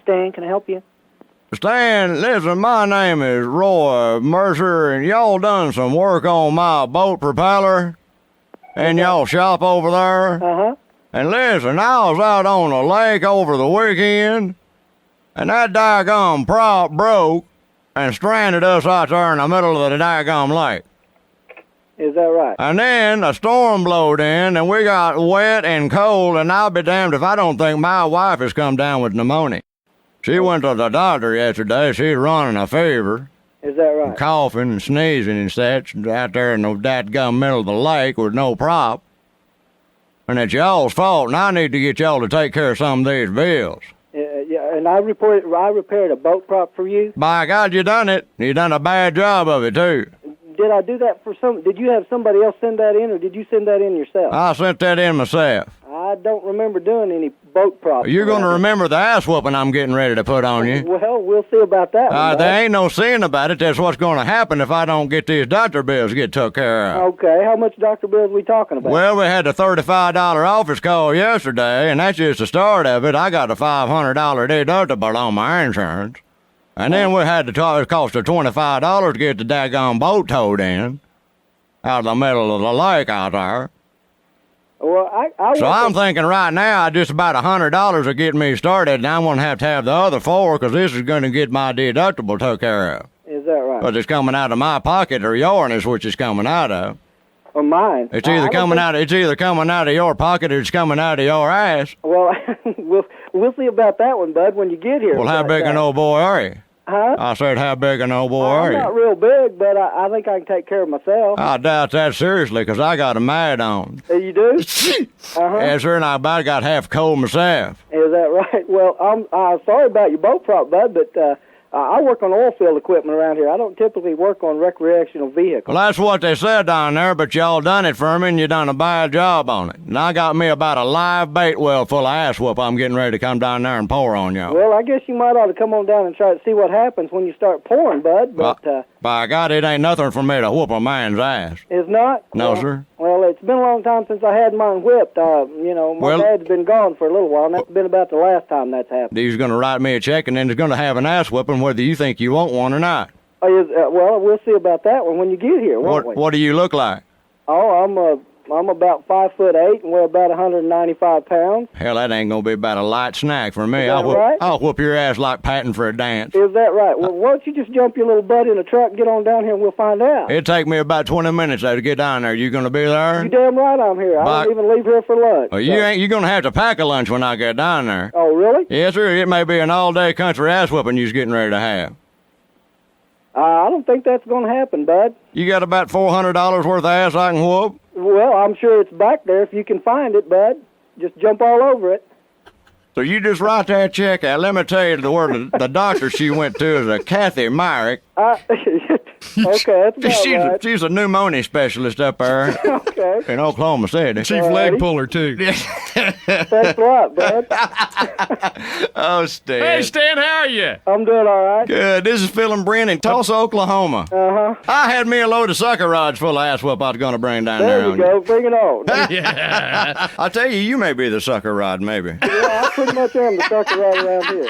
Stan. Can I help you? Stan, listen, my name is Roy Mercer, and y'all done some work on my boat propeller, and y'all shop over there. Uh-huh. And listen, I was out on the lake over the weekend, and that daggum prop broke and stranded us out there in the middle of the daggum lake. Is that right? And then a storm blowed in, and we got wet and cold, and I'll be damned if I don't think my wife has come down with pneumonia. She went to the doctor yesterday. She's running a fever. Is that right? Coughing and sneezing and such out there in the dadgum middle of the lake with no prop. And it's y'all's fault, and I need to get y'all to take care of some of these bills. Yeah, and I repaired a boat prop for you. By God, you done it. You done a bad job of it, too. Did I do that for did you have somebody else send that in, or did you send that in yourself? I sent that in myself. I don't remember doing any boat props. You're going to remember the ass whooping I'm getting ready to put on you. Well, we'll see about that one. There ain't no seeing about it. That's what's going to happen if I don't get these doctor bills get took care of. Okay, how much doctor bills we talking about? Well, we had the $35 office call yesterday, and that's just the start of it. I got a $500 deductible on my insurance. And then we had to it cost us $25 to get the daggone boat towed in out of the middle of the lake out there. Well, So I'm thinking right now just about $100 will get me started, and I'm going to have the other $4 because this is going to get my deductible took care of. Is that right? But it's coming out of my pocket or yours is which it's coming out of. Or mine. It's either coming out of your pocket or it's coming out of your ass. Well, we'll see about that one, bud, when you get here. Well, how big an old boy are you? Huh? I said, how big an old boy are you? I'm not real big, but I think I can take care of myself. I doubt that seriously, because I got a mad on. You do? Uh-huh. Yes, sir, and I about got half cold myself. Is that right? Well, I'm sorry about your boat prop, bud, but I work on oil field equipment around here. I don't typically work on recreational vehicles. Well, that's what they said down there, but y'all done it for me, and you done a bad job on it. And I got me about a live bait well full of ass whoop I'm getting ready to come down there and pour on y'all. Well, I guess you might ought to come on down and try to see what happens when you start pouring, bud, but... by God, it ain't nothing for me to whoop a man's ass. It's not? No, sir. Well, it's been a long time since I had mine whipped. My dad's been gone for a little while, and that's been about the last time that's happened. He's going to write me a check, and then he's going to have an ass whooping whether you think you want one or not. Well, we'll see about that one when you get here, won't we? What do you look like? Oh, I'm about 5'8" and weigh about 195 pounds. Hell, that ain't gonna be about a light snack for me. Is that right? I'll whoop your ass like patting for a dance. Is that right? Well, why don't you just jump your little butt in the truck and get on down here and we'll find out. It'll take me about 20 minutes though to get down there. You gonna be there? You damn right I'm here. I don't even leave here for lunch. Well, you're gonna have to pack a lunch when I get down there. Oh, really? Yes, sir. It may be an all-day country ass whooping you's getting ready to have. I don't think that's gonna happen, bud. You got about $400 worth of ass I can whoop? Well, I'm sure it's back there if you can find it, bud. Just jump all over it. So you just write that check out. Let me tell you the doctor she went to is a Kathy Myrick. Okay, that's about right. She's a pneumonia specialist up there. Okay. In Oklahoma City. Chief leg puller, too. Thanks a lot, bud. Oh, Stan. Hey, Stan, how are you? I'm doing all right. Good. This is Phil and Brent in Tulsa, Oklahoma. Uh-huh. I had me a load of sucker rods full of ass whoop I was going to bring down there. There you go. Bring it on. Yeah. I tell you, you may be the sucker rod, maybe. Yeah, I pretty much am the sucker right around here.